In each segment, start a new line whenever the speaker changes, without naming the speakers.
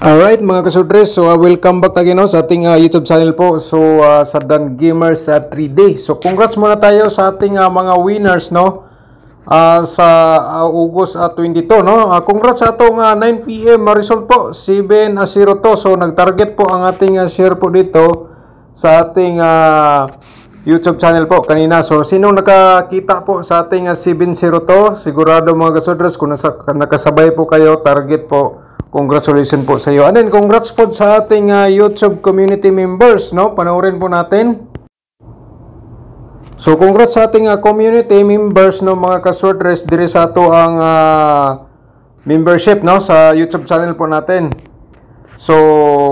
Alright mga kasudres, so welcome back again sa ating YouTube channel po. So sa Dan Gamers 3D. So congrats muna tayo sa ating mga winners no. Sa August 22 no. Congrats sa atong 9 PM result po 7-0 to. So nag-target po ang ating share po dito sa ating YouTube channel po kanina. So sino nakakita po sa ating 7-0 to? Sigurado mga kasudres kung nakasabay po kayo, target po. Congratulations po sa iyo. And then, congrats po sa ating YouTube community members, no? Panoorin po natin. So, congrats sa ating community members, no, mga kasudres, diri sa ato ang membership, no, sa YouTube channel po natin. So,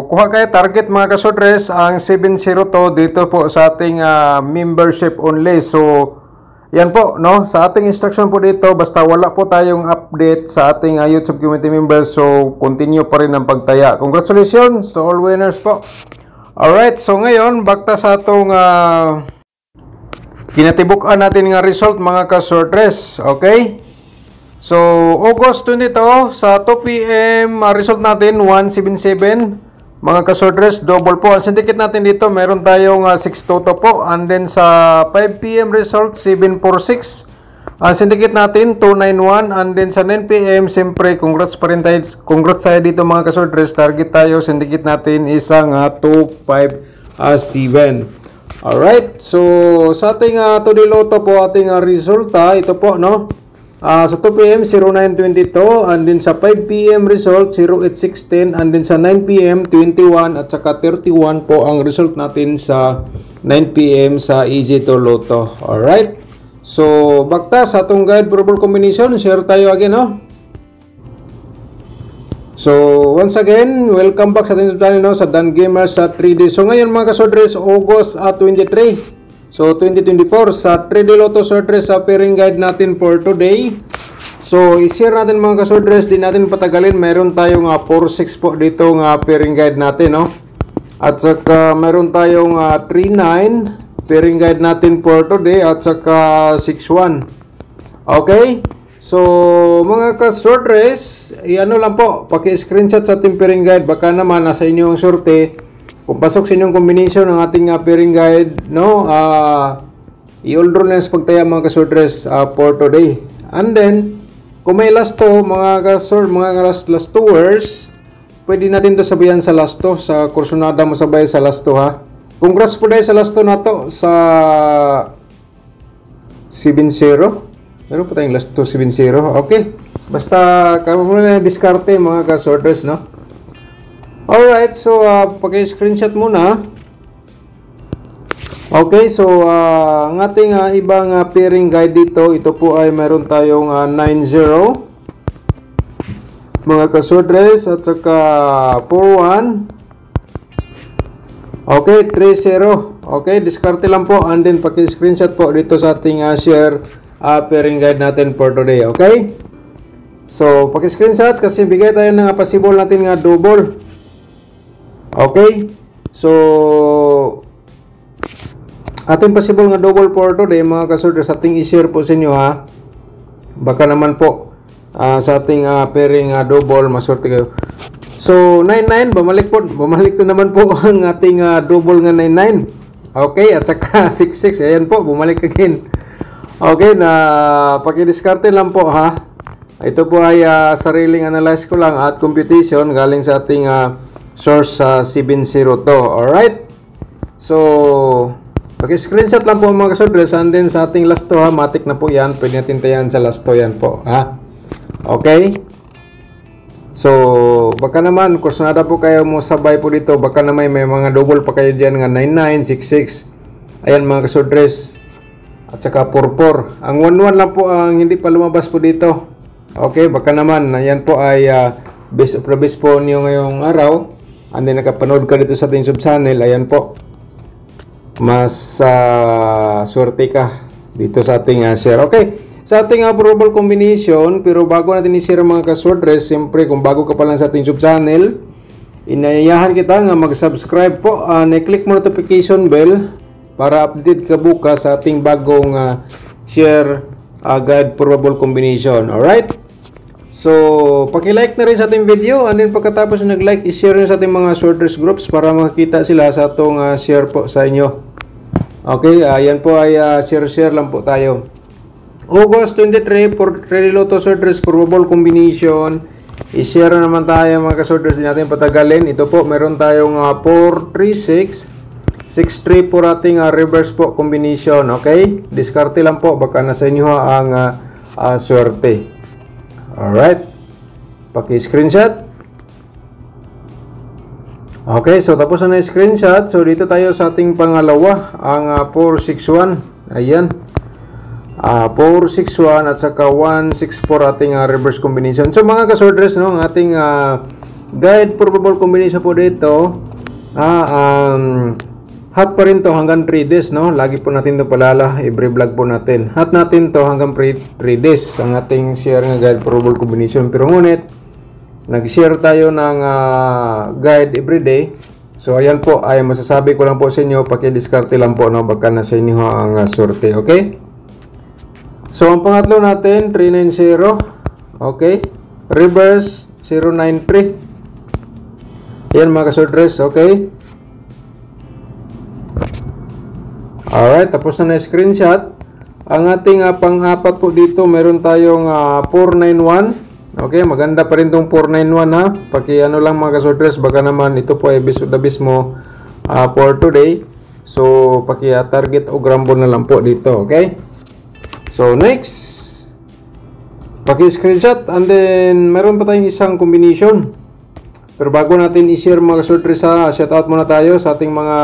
kuha kayo target mga kasudres, ang 7-0 to dito po sa ating membership only. So, yan po, no? Sa ating instruction po dito, basta wala po tayong update sa ating YouTube community members, so continue pa rin ang pagtaya. Congratulations to all winners po. Alright, so ngayon, bakta sa atong kinatibukan natin nga result mga kasordres. Okay? So, August 22, sa 2 PM, result natin, 177. Mga kasordres, double po. Ang syndicate natin dito, meron tayong 6 toto po. And then sa 5 PM result, 746. Ang syndicate natin, 291. And then sa 9 PM, siyempre, congrats pa rin tayo. Congrats tayo dito mga kasordres. Target tayo, syndicate natin, isang 257. Alright, so sa ating Today Lotto po, ating resulta, ito po, no? Sa 2 PM, 0922, and then sa 5 PM result, 08610, and then sa 9 PM, 21, at saka 31 po ang result natin sa 9 PM sa Easy to Lotto. Alright? So, bakta sa itong guide probable combination, share tayo again, no? So, once again, welcome back sa ating channel, no, sa Dan Gamers 3D. So, ngayon mga kasodres, August 23. So, 2024 sa 3D Lotto Sortres sa pairing guide natin for today. So, i-share natin mga kasordres, di natin patagalin. Meron tayong 4-6 po dito nga pairing guide natin, no? At saka meron tayong 3-9 pairing guide natin for today at saka 6-1. Okay? So, mga kasordres, i-ano lang po, paki-screenshot sa ating pairing guide. Baka naman nasa inyo ang sorte. Kung pasok sa inyong combination ng ating pairing guide, no, i-all-roll na sa pagtaya mga kasordres for today. And then, kung may last to, mga last tours, pwede natin to sabayan sa last to, sa kursunada mo sabay sa last to, ha. Congrats po dahil sa last to na to, sa 7-0. Meron pa tayong last to, 7-0. Okay. Basta, kamo muna na diskarte mga kasordres, no. Alright, so paki-screenshot muna. Okay, so ang ating ibang pairing guide dito, ito po ay meron tayong 9-0 mga kasordres, at saka 4-1. Okay, 3-0. Okay, diskarte lang po, and then paki-screenshot po dito sa ating share pairing guide natin for today. Okay, so paki-screenshot kasi bigay tayo ng possible natin nga double. Okay, so ating possible nga double for today mga kasordres, ating i-share po sa inyo, ha. Baka naman po sa ating pairing double masorte kayo. So 99, bumalik na naman po ang ating double nga 99. Okay, at saka 66, ayan po, bumalik again. Okay, na paki-diskarte lang po, ha. Ito po ay sariling analyze ko lang at computation galing sa ating source 7-0 to. Alright, so paki-screenshot lang po mga kasordres, and then sa ating last to, ha, matik na po yan, pwede natin tayan sa last to yan po, ha. Okay, so baka naman kursunada po kayo mo sabay po dito, baka naman may mga double pa kayo dyan nga 99, 66, ayan mga kasordres, at saka 44. Ang 11 lang po ang hindi pa lumabas po dito. Okay, baka naman ayan po ay best of the best po niyo ngayong araw, and then nakapanood ka dito sa ating sub-channel, ayan po, mas swerte ka dito sa ating share. Okay, sa ating probable combination, pero bago natin i-share mga kasordres, siyempre kung bago ka pa lang sa ating sub-channel, inayayahan kita nga mag-subscribe po, na-click mo notification bell para update ka bukas sa ating bagong share guide probable combination. Alright, So, paki-like na rin sa ating video, and then pagkatapos nag-like, i-share nyo sa ating mga sorters groups para makakita sila sa atong share po sa inyo. Okay, yan po ay share lang po tayo. August 23 for Trade Lotto sorters probable combination. I-share naman tayo mga ka-sorters, din natin patagalin. Ito po, meron tayong 436 6-3 po ating reverse po combination. Okay? Diskarte lang po. Baka nasa inyo ang swerte. Alright. Paki-screenshot. Okay. So, tapos na screenshot. So, dito tayo sa ating pangalawa. Ang 461. Ayan. 461 at saka 164 ating reverse combination. So, mga ka-sorters, no, ang ating guide probable combination po dito. Hot pa rin to hanggang 3 days, no? Lagi po natin ito palala, every vlog po natin. Hot natin to hanggang 3 days ang ating share ng guide probable combination. Pero ngunit, nag-share tayo ng guide every day. So, ayan po, ay masasabi ko lang po sa inyo, paki-discarte lang po, no? Baka nasa inyo ang sorte, okay? So, ang pangatlo natin, 390, okay? Reverse, 093. Ayan mga ka-sorters, okay? Alright, tapos na screenshot. Ang ating pang-apat po dito, meron tayong 491. Okay, maganda pa rin itong 491 ha. Paki ano lang mga ka-sorters, baka naman ito po ay best of the best mo for today. So, paki target o grumble na lang po dito, okay? So, next. Paki screenshot and then meron pa tayong isang combination. Pero bago natin i-share mga ka-sorters ha, shoutout muna tayo sa ating mga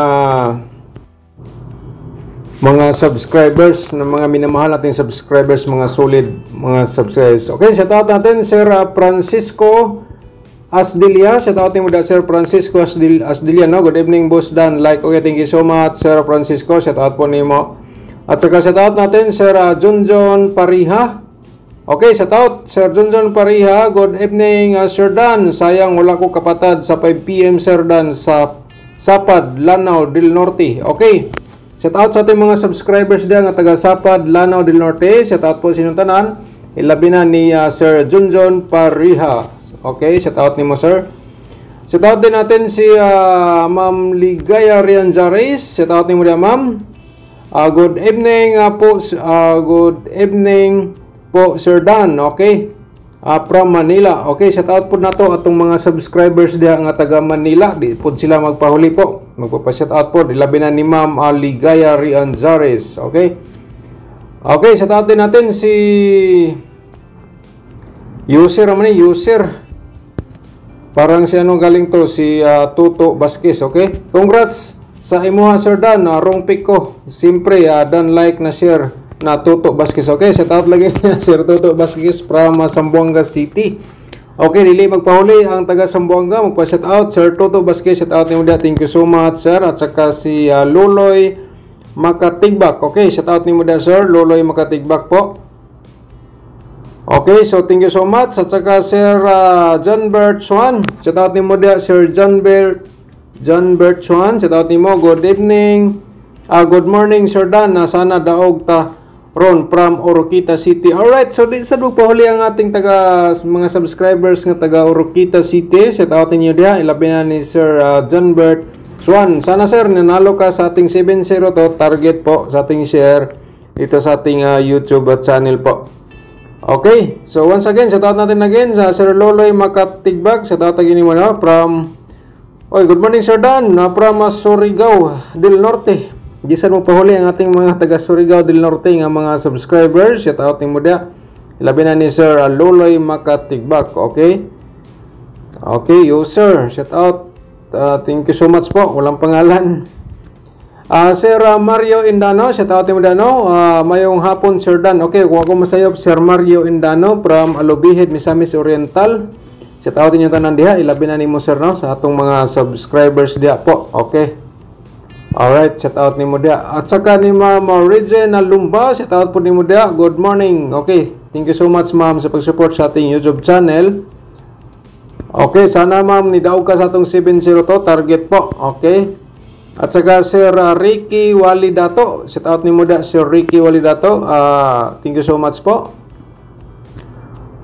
subscribers, na mga minamahal nating subscribers, mga solid mga subscribers. Okay, shoutout natin Sir Francisco Asdilia. Shoutout mo da Sir Francisco Asdilia, no? Good evening Boss Dan. Like, okay, thank you so much Sir Francisco. Shoutout po nimo. At saka shoutout natin Sir Junjon Pariha. Okay, shoutout Sir Junjon Pariha. Good evening Sir Dan. Sayang wala ko kapatad sa 5 PM Sir Dan sa Sapad, Lanao del Norte. Okay. Shout out sa ating mga subscribers diyan nga taga Sapad, Lanao del Norte. Shout out po sa inyong tanan. Ilabi na ni Sir Junjon Pariha. Okay, shout out nimo sir. Shout out din natin si Ma'am Ligaya Rianzares. Shout out nimo dia ma'am. Good evening good evening po Sir Dan. Okay. From Manila. Okay, shout out po nato atong mga subscribers diha nga taga Manila. Di po sila magpahuli po. Magpapa-shout out po. Ilabi na ni Ma'am Ligaya Rianzares. Okay. Okay, shout out din natin si user naman ni user. Parang si ano galing to, si Tuto Vasquez. Okay. Congrats sa imuha Sir Dan. Wrong pick ko. Siyempre, dan like na share na Tuto Vasquez. Okay, shout out lagi Sir Tuto Vasquez from Zamboanga City. Okay, dili magpahuli ang taga Zamboanga, magpa-shout out Sir Tuto Vasquez. Shout out nimo dia. Thank you so much sir. At saka si Loloy Makatigbak. Okay, shout out nimo dia sir, Loloy Makatigbak po. Okay, so thank you so much. At saka Sir John Bert Swan. Shout out nimo dia Sir John Bert Swan. Shout out nimo. Good evening. Good morning Sir Dan. Sana daog ta Ron from Oroquita City. Alright, so di sa pahuli ang ating mga subscribers nga taga Oroquita City. Shout out niyo dia. Ilabi na ni Sir John Bert Swan. Sana sir, nanalo ka sa ating 7-0 to. Target po sa ating share dito sa ating YouTube channel po. Okay, so once again, shout out natin again sa Sir Loloy Makatigbak. Shout out again mo na from good morning Sir Dan. From Surigao del Norte. Gisan mo pahuli ang ating mga taga Surigao del Norte nga mga subscribers. Shout out ni mo dia. Ilabi na ni Sir Loloy Makatigbak. Okay. Okay, user. Shout out. Thank you so much po. Walang pangalan. Sir Mario Indano. Shout out ni mo dia, no? Mayong hapon Sir Dan. Okay, kung ako masayop Sir Mario Indano from Alubihid, Misamis Oriental. Shout out niyo tanan diha. Ilabi na ni mo sir, no? Sa atong mga subscribers diha po. Okay. Alright, shout out ni mo dia. At saka ni Ma'am Regina Lumba, shout out po ni mo dia. Good morning. Okay, thank you so much ma'am sa pag-support sa ating YouTube channel. Okay, sana ma'am nidaog ka sa atong 7-0 to. Target po. Okay. At saka Sir Ricky Walidato, shout out ni mo dia Sir Ricky Walidato. Thank you so much po.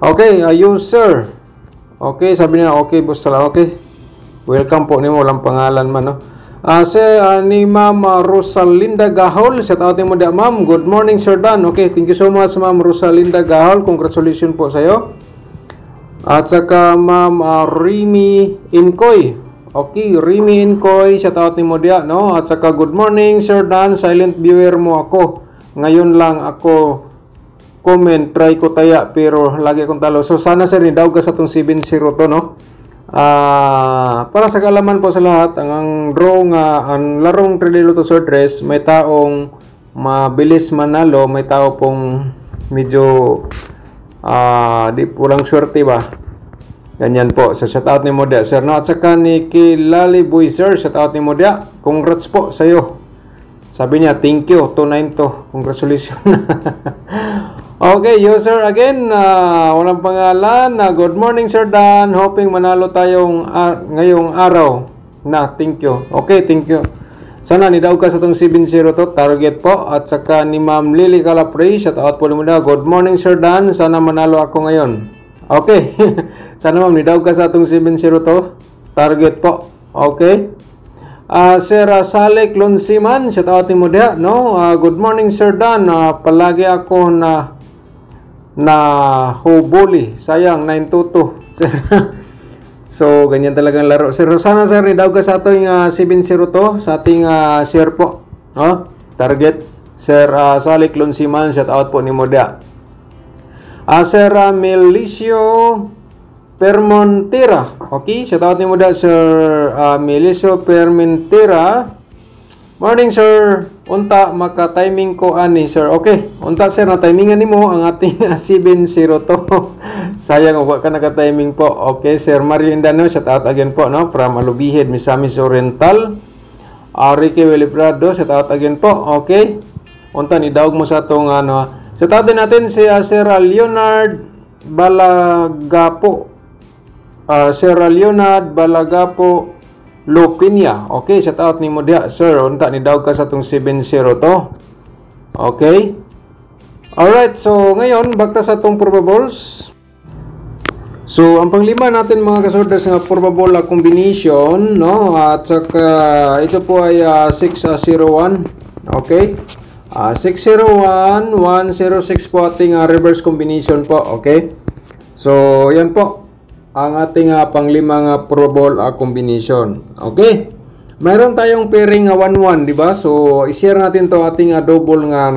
Okay, user. Okay, sabi niya, okay, boss tala. Okay. Welcome po nimo, walang pangalan man, no? Ni Ma'am Rosalinda Gahol. Shout out mo da, ma'am. Good morning, Sir Dan. Okay, thank you so much, Ma'am Rosalinda Gahol. Congratulations po sa iyo. At saka Ma'am Rimi Inkoy. Okay, Rimi Inkoy, shout out mo dia, no? At saka good morning, Sir Dan. Silent viewer mo ako. Ngayon lang ako comment, try ko taya pero lagi akong talo. So sana sir ni daw ka sa tong 7-0 to, no? Para sa kaalaman po sa lahat, ang draw nga ang larong Trililo to Sword Race, may taong mabilis manalo, may tao pong medyo di pulang swerte ba. Ganyan po. So shout out ni Modia sir, no? At saka ni Kilali Boy sir, shout out ni Modia. Congrats po sa iyo. Sabi niya, thank you, 292. Congratulations. Okay, user again, walang pangalan. Good morning, Sir Dan. Hoping manalo tayong ngayong araw. Thank you. Okay, thank you. Sana nidaw ka sa itong 7-0 to, target po. At saka ni Ma'am Lily Calapre, shout out po mo na. Good morning, Sir Dan. Sana manalo ako ngayon. Okay. Sana ma'am, nidaw ka sa itong 7-0 to, target po. Okay. Sir Salek Lonsiman, shout out mo dia, no? Good morning, Sir Dan. Palagi ako na hubuli. Sayang 922. So ganyan talagang laro. Sir, sana sir ni daw ka sa ating 7-0 to sa ating share po. Target Sir Salek Lonsiman, shout out po ni Modia. Sir Melisio Permontera. Okay, shout out ni Modia Sir Melisio Permontera. Morning sir, unta maka-timing ko ani sir. Okay, unta sir na timingan nimo ang ating 7-0 to. Sayang wag ka naka-timing po. Okay, Sir Mario Indano, shout out again po, no, from Alubihid, Misamis Oriental. Ricky Wiliprado, shout out again po. Okay. Unta ni daog mo sa tong shout out din natin si Sir Leonard Balagapo. Sir Leonard Balagapo Lopinia. Okay, shout out ni mo dia, sir. Unta ni daw ka sa tong 7-0 to. Okay. Alright, so ngayon bakta sa tong probables. So ang panglima natin mga kasorders nga probable combination, no? At saka ito po ay 601. Okay? 601 106 po ating reverse combination po. Okay? So yan po ang ating panglimang probable combination. Okay? Mayroon tayong pairing 1-1, di ba? So i-share natin to ating double nga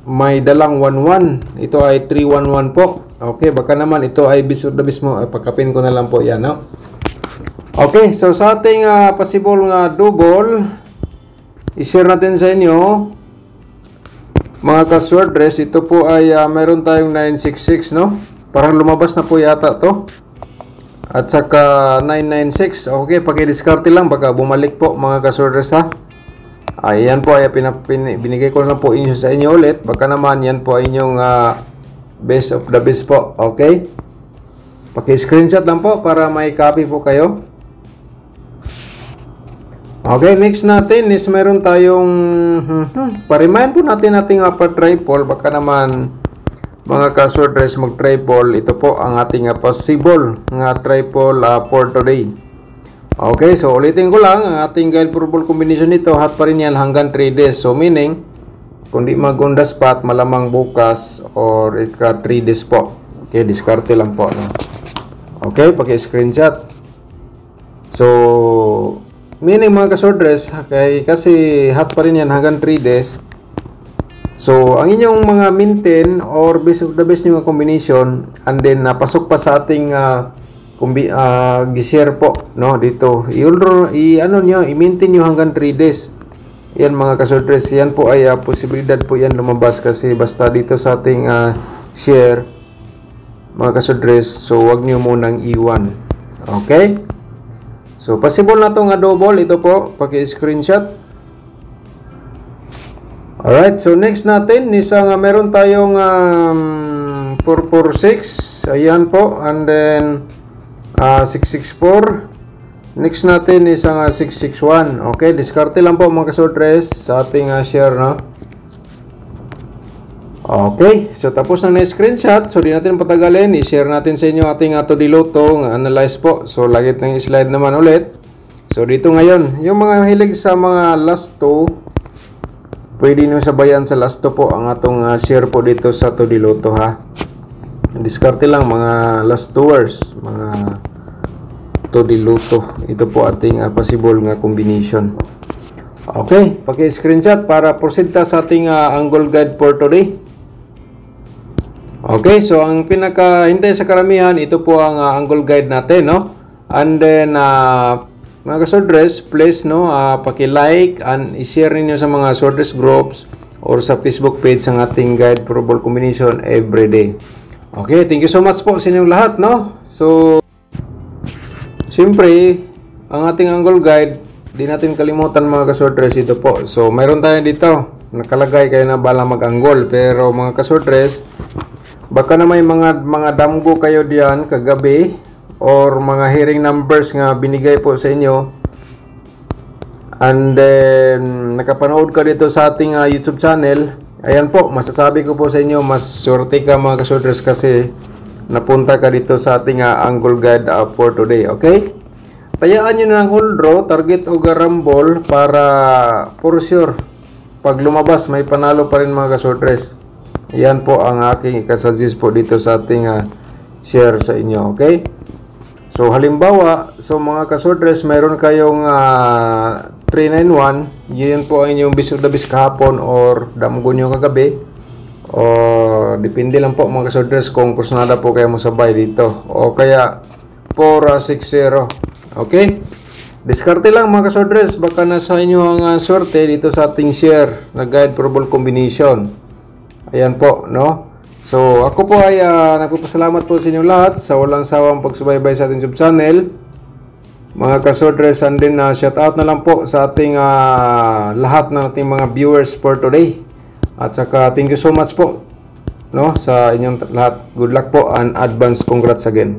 may dalang 1-1. Ito ay 3-1-1 po. Okay, baka naman ito ay bisod na mismo. Pagkapin ko na lang po yan, no? Okay, so sa ating possible nga double, i-share natin sa inyo mga ka-swordress. Ito po ay mayroon tayong 966, no? Parang lumabas na po yata to. At saka 996. Okay, paki-discarte lang, baka bumalik po mga ka-swordress, ha? Ayan po ay binigay ko lang po inyo sa inyo ulit. Baka naman yan po ay inyong best of the best po. Okay? Paki-screenshot lang po para may copy po kayo. Okay, next natin is meron tayong parimayan po natin ating upper triple. Baka naman mga ka-swordress mag-triple. Ito po ang ating possible nga triple for today. Okay, so ulitin ko lang, ang ating guide probable combination nito, hot pa rin yan hanggang 3 days. So meaning, kung di mag-on the spot, malamang bukas or ika 3 days po. Okay, diskarte lang po. No? Okay, paki-screenshot. So, meaning mga ka-swordress, okay, kasi hot pa rin yan hanggang 3 days. So, ang inyong mga maintain or best of the best nyo combination, and then napasok pa sa ating gi-share po, no, dito i-maintain nyo hanggang 3 days. Yan mga ka-swordress, yan po ay posibilidad po yan lumabas kasi basta dito sa ating share mga ka-swordress, so wag nyo munang iwan. Okay, so possible na itong double. Ito po, paki-screenshot. Alright, so next natin isang meron tayong 446, ayan po, and then 664. Next natin is ang 661. Okay, diskarte lang po mga ka-swordress sa ating share, no? Okay, so tapos na screenshot. So di natin patagalin, i-share natin sa inyo ating ato diluto, analyze po. So lagit ng slide naman ulit. So dito ngayon, yung mga mahilig sa mga last 2, pwede nyo sabayan sa last 2 po ang atong share po dito sa ato diluto ha. Diskarte lang mga last 2 hours, mga to diluto. Ito po ating possible nga combination. Okay, paki-screenshot para proceed ta sa ating angle guide for today. Okay, so ang pinaka-hintay sa karamihan, ito po ang angle guide natin, no? And then, mga kasordres, please, no, paki-like and i-share niyo sa mga swordres groups or sa Facebook page ang ating guide for ball combination every day. Okay, thank you so much po sa inyong lahat, no? So, siyempre, ang ating angle guide, di natin kalimutan mga kasordres, ito po. So, mayroon tayo dito, nakalagay kayo na bala mag-angle, pero mga kasordres, baka na may mga damgo kayo diyan kagabi or mga hearing numbers nga binigay po sa inyo, and then nakapanood ka dito sa ating YouTube channel. Ayan po, masasabi ko po sa inyo, mas swerte ka mga kasordres kasi napunta ka dito sa ating angle guide for today. Okay, tayaan nyo na ng hold draw, target o garambol para for sure pag lumabas may panalo pa rin mga kasordres. Yan po ang aking ikasuggest po dito sa ating share sa inyo. Okay? So, halimbawa, so mga kasordres, mayroon kayong 391. Yun po ang inyong bisog na bis kahapon or damgo nyo kagabi. O, depende lang po mga kasordres kung kusnada po kayo mo sabay dito. O kaya 460. Okay? Diskarte lang mga kasordres. Baka nasa inyo ang swerte dito sa ating share na guide for ball combination. Ayan po, no? So, ako po ay nagpapasalamat po sa inyo lahat sa walang sawang pagsubaybay sa ating YouTube channel. Mga kasordres, and then shout out na lang po sa ating lahat ng ating mga viewers for today. At saka, thank you so much po, no? Sa inyong lahat. Good luck po and advance congrats again.